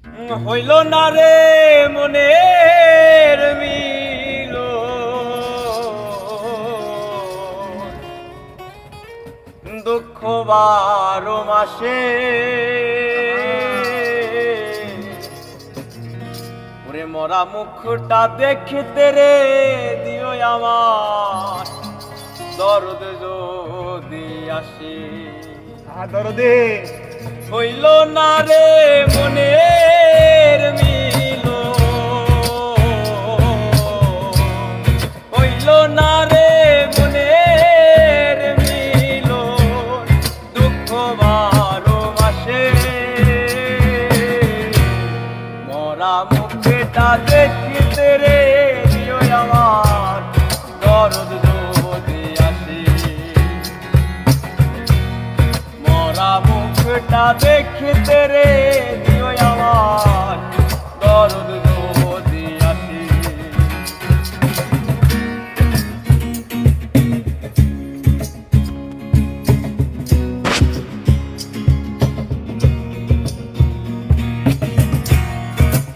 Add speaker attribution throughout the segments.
Speaker 1: হইল না রে মনের মিল, দুঃখ 12 মাসে ওরে মরা মুখটা দেখতে রে দিও আমার দরদ যদি আসে।
Speaker 2: দরদে
Speaker 1: হইল না রে মনের মিল, হইল না রে মনের মিল, দুঃখ 12 মাসে মরা মুখটা দেখিতে রে দিও আমার দরদ যদি আসে। মরা মুখটা দেখিতে রে দিও আমার দরদ যদি আসে।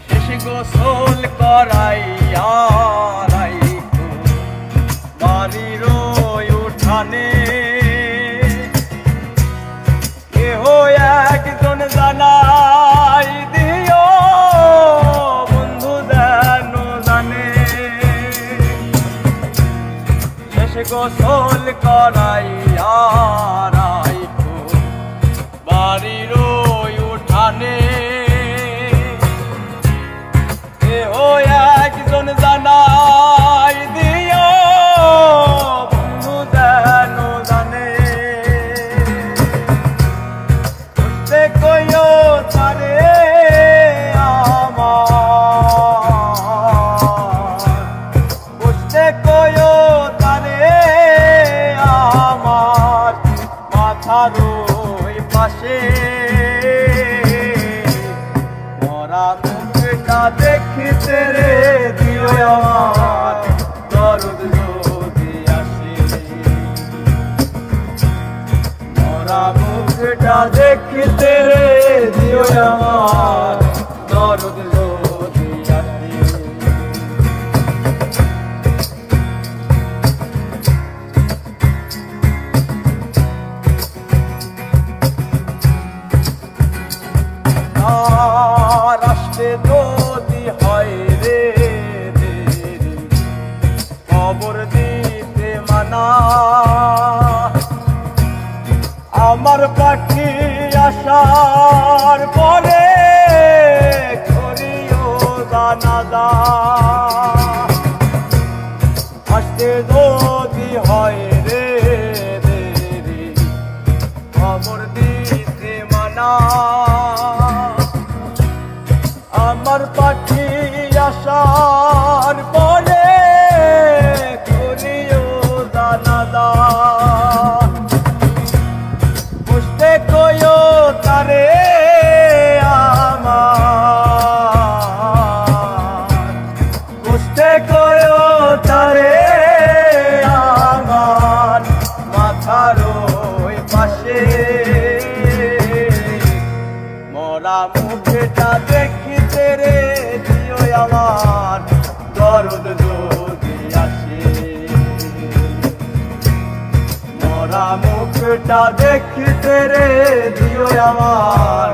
Speaker 1: শেষে গোসল করাইয়া রাইখো বাড়ির উঠানে, কেহ একজন জানাই দিও বন্ধু যেন জানে। শেষে গোসল করাইয়া রাইখো বাড়ির উঠানে, কেহ একজন জানাই দিও বন্ধু যেন জানে। বুঝতে কইও তারে আমার, বুঝতে কইও তারে আমার মাথার ওই পাশে। মরা মুখটা দেখিতে রে দিও আমার দরদ যদি আসে। মরা মুখটা দেখিতে রে দিও আমার দরদ যদি আসে। আর আসতে যদি হয় রে দেরি, খবর দিতে মানা। আমার পাখি আসার পরে করিও জানাজা। আসতে যদি হয় রে দেরি, খবর দিতে মানা। আমার পাখি আসার পরে করিও জানাজা। বুঝতে কইও তারে আমার, বুঝতে কইও তারে আমার মাথার ওই পাশে। মরা মুখটা দেখিতে রে দিও আমার দরদ যদি আসে। মরা মুখটা দেখিতে রে দিও আমার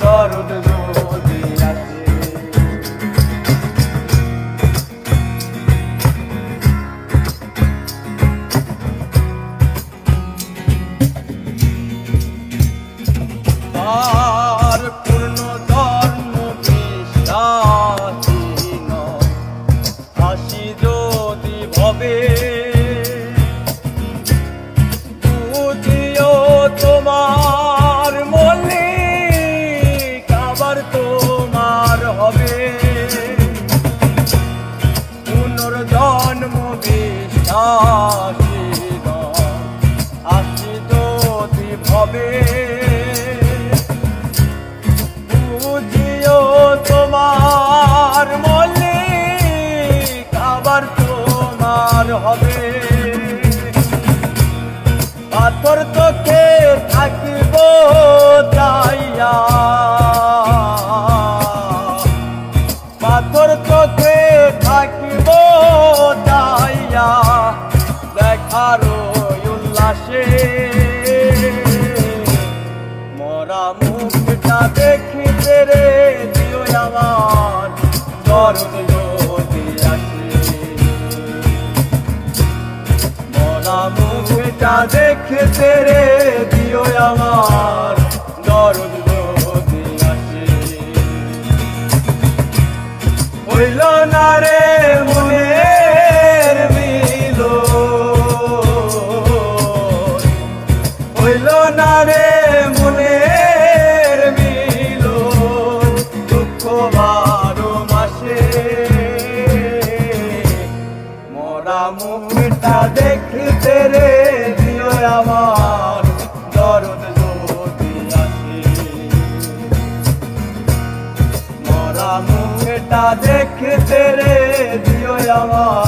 Speaker 1: দরদ যদি আসে। আর পূর্ণ ধর্ম বিশ্বাসী নয়, হাসি যদি ভবে বুঝিও তোমার মল্লিক আবার তোমার হবে। পুনর্জন্ম বিশ্বাসী নয়, হাসি যদি ভবে বুঝিও তোমার মল্লিক আবার তোমার হবে। পাথর চোখে থাকিব চাইয়া দরদ যদি আসে মরা মুখটা দেখতে রে দিও আমার দরদ যদি আসে হইল না রে মনের মিলো হইল না রে মনের মিলো দুঃখ বারো মাসে মরা মুখটা দেখতে রে দিও আমার দরদ যদি আসে মরা মুখটা দেখতে রে দিও আমার